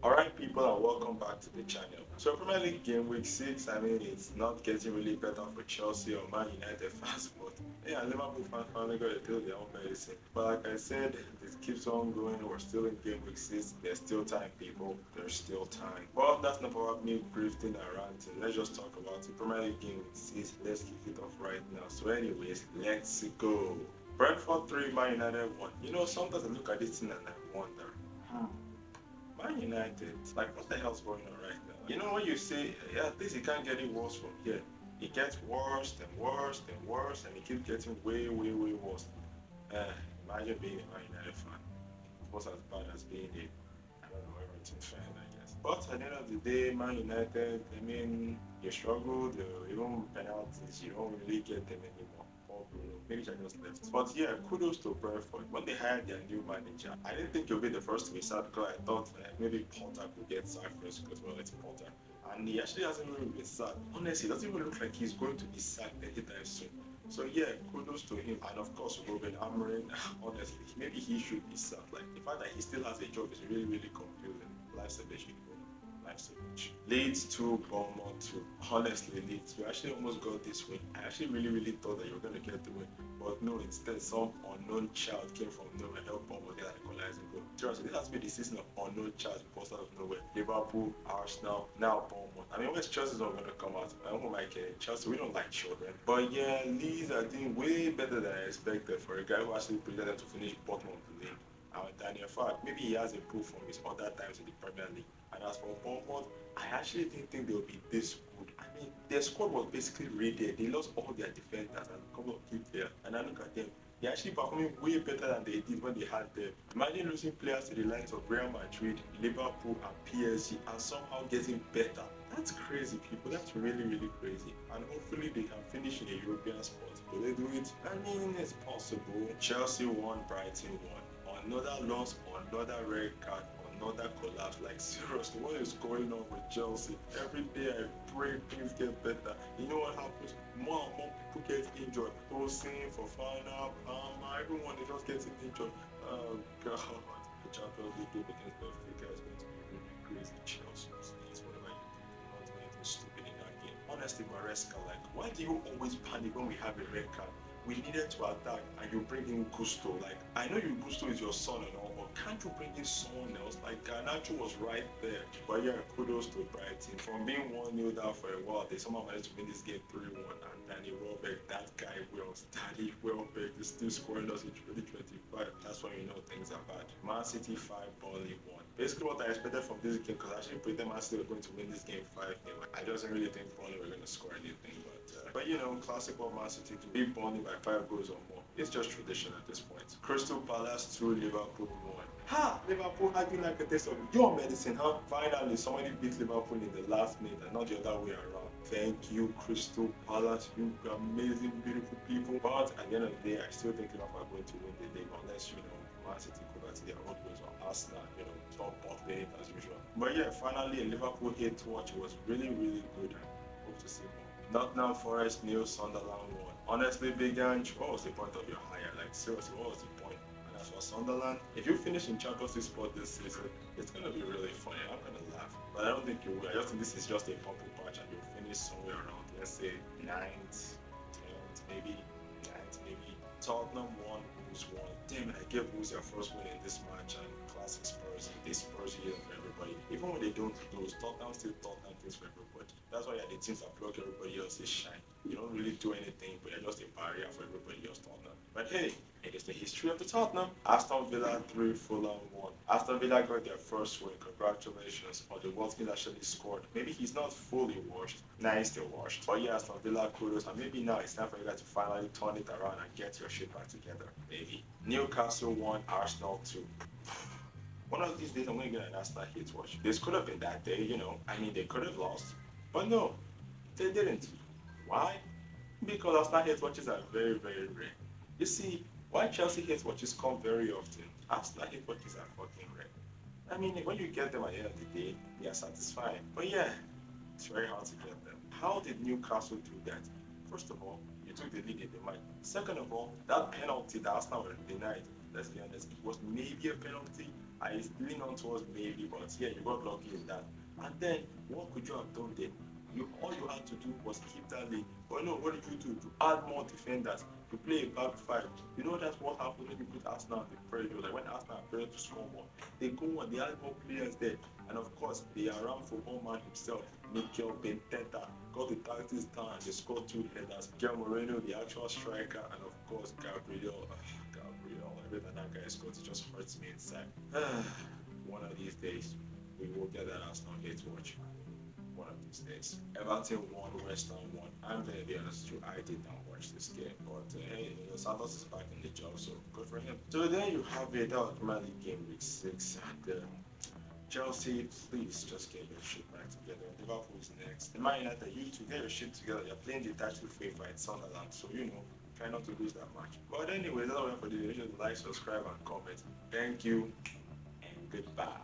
Alright people, and welcome back to the channel. So Premier League game week 6, I mean it's not getting really better for Chelsea or Man United fans, but yeah, Liverpool fans finally got to do their own medicine. But like I said, this keeps on going, we're still in game week 6, there's still time people, there's still time. Well, that's not about me drifting around, let's just talk about the Premier League game week 6, let's kick it off right now. So anyways, let's go. Brentford 3, Man United 1. You know, sometimes I look at this thing and I wonder, Man United, like what the hell's going on right now? You know when you say, yeah, at least it can't get any worse from here. It gets worse, then worse, then worse, and it keeps getting way, way, way worse. Imagine being a Man United fan. It was as bad as being a, I don't know, Everton fan, I guess. But at the end of the day, Man United, I mean, you struggled, even penalties, you don't really get them anymore. Maybe I just left. But yeah, kudos to Brentford. When they hired their new manager, I didn't think he'll be the first to be sacked because I thought maybe Potter could get sacked first because, well, it's Potter. And he actually hasn't really been sacked. Honestly, it doesn't even look like he's going to be sacked anytime soon. So yeah, kudos to him. And of course, Ruben Amorim, honestly, maybe he should be sacked. Like, the fact that he still has a job is really, really confusing. Life's a bitch, people. Life's a bitch. Leeds 2, Bournemouth 2. Honestly, Leeds, you actually almost got this win. I actually really, really thought that you were going to get the win. But no, instead, some unknown child came from nowhere and helped Bournemouth get an equalizing goal. Seriously, this has been the season of unknown child burst out of nowhere. Liverpool, Arsenal, now Bournemouth. I mean, where's Chelsea's not going to come out? I don't like Chelsea, we don't like children. But yeah, Leeds are doing way better than I expected for a guy who actually predicted them to finish bottom of the league. Daniel Fark, maybe he has improved from his other times in the Premier League. And as for Bournemouth, I actually didn't think they would be this good. I mean, their squad was basically raided. They lost all their defenders and a couple of key players. And I look at them, they're actually performing way better than they did when they had them. Imagine losing players to the likes of Real Madrid, Liverpool, and PSG, and somehow getting better. That's crazy, people. That's really, really crazy. And hopefully they can finish in a European spot. Will they do it? I mean, it's possible. Chelsea won, Brighton won. Another loss, another red card, another collapse. Like seriously, what is going on with Chelsea? Every day I pray things get better. You know what happens? More and more people get injured. Tosin, Fofana, Palmer, everyone is just getting injured. Oh god. The Champions League game against Benfica is going to be really crazy. Chelsea, please, whatever you do, do not do anything stupid in that game. Honestly, Maresca, like, why do you always panic when we have a red card? We needed to attack and you bring in Gusto. Like, I know you Gusto is your son and all, but can't you bring in someone else? Like, Garnacho was right there. But yeah, kudos to Brighton. From being 1-0 down for a while, they somehow managed to win this game 3-1. And Danny Welbeck, that guy Danny Welbeck is still scoring us in 2025. That's when you know things are bad. Man City 5, Burnley 1. Basically what I expected from this game, because I actually predicted Man City were going to win this game 5-0. I just didn't really think Burnley were going to score anything, but you know, classic of Man City to beat Burnley by 5 goals or more. It's just tradition at this point. Crystal Palace 2, Liverpool 1. Ha! Liverpool, how do you like the taste of your medicine, huh? Finally, somebody beat Liverpool in the last minute and not the other way around. Thank you, Crystal Palace, you amazing, beautiful people. But at the end of the day, I still think Liverpool are going to win the league unless, you know, Man City go back to their own ways or Arsenal, you know, stop bottling it as usual. But yeah, finally, a Liverpool hit to watch was really, really good. Hope to see more. Nottingham Forest nil, Sunderland 1. Honestly, Big Ange, what was the point of your hire? Like, seriously, what was the point? And as for Sunderland, if you finish in Champions League spot this season, it's going to be really funny. I'm going to laugh. But I don't think you will. I just think this is just a bumper patch and you'll finish somewhere around, let's say, 9th, 10th, maybe 9th, maybe. Tottenham 1, Wolves 1. Damn it, I gave Wolves their first win in this match and classic Spurs. They Spurs here for everybody. Even when they don't lose, Tottenham still Tottenham things for everybody. That's why you're the teams that block everybody else's shine. You don't really do anything, but you're just a barrier for everybody else, Tottenham. But hey, it is the history of the Tottenham. Aston Villa 3, Fulham 1. Aston Villa got their first win. Congratulations. But the Watkins actually scored. Maybe he's not fully washed. Nah, he's still washed. But yeah, Aston Villa kudos. And maybe now it's time for you guys to finally turn it around and get your shit back together. Maybe. Newcastle 1, Arsenal 2. One of these days, I'm going to get an Arsenal hate watch. This could have been that day, you know. I mean, they could have lost. But no, they didn't. Why? Because Arsenal hate watches are very, very rare. You see, why Chelsea hate watches come very often, Arsenal hate watches are fucking rare. I mean, when you get them at the end of the day, they are satisfying. But yeah, it's very hard to get them. How did Newcastle do that? First of all, you took the lead in the match. Second of all, that penalty that Arsenal were denied, let's be honest, it was maybe a penalty, I lean on towards maybe, but yeah, you got lucky in that. And then what could you have done then? All you had to do was keep that lead. But no, what did you do? To add more defenders, to play a back five. You know that's what happened when you put Arsenal on the pressure. Like when Arsenal are pressure to score more, they go on, they add more players there. And of course, the Aram football man himself, Mikel Benteta, got the tactics down and they scored two headers. Miguel Moreno, the actual striker, and of course Gabriel. Gabriel, every time that guy scores, it just hurts me inside. One of these days, we will get that Arsenal hate watch. One of these days. Everton won, West Ham won. I'm gonna be honest with you, I did not watch this game, but hey, Santos is back in the job, so good for him. So there you have it. That was Premier League game week 6, and Chelsea, please just get your shit back together. Liverpool's next. And Man United, you two get your shit together. You're playing the title FIFA at Sunderland, so try not to lose that match. But anyway, that's all we have for the video. Just like, subscribe, and comment. Thank you, and goodbye.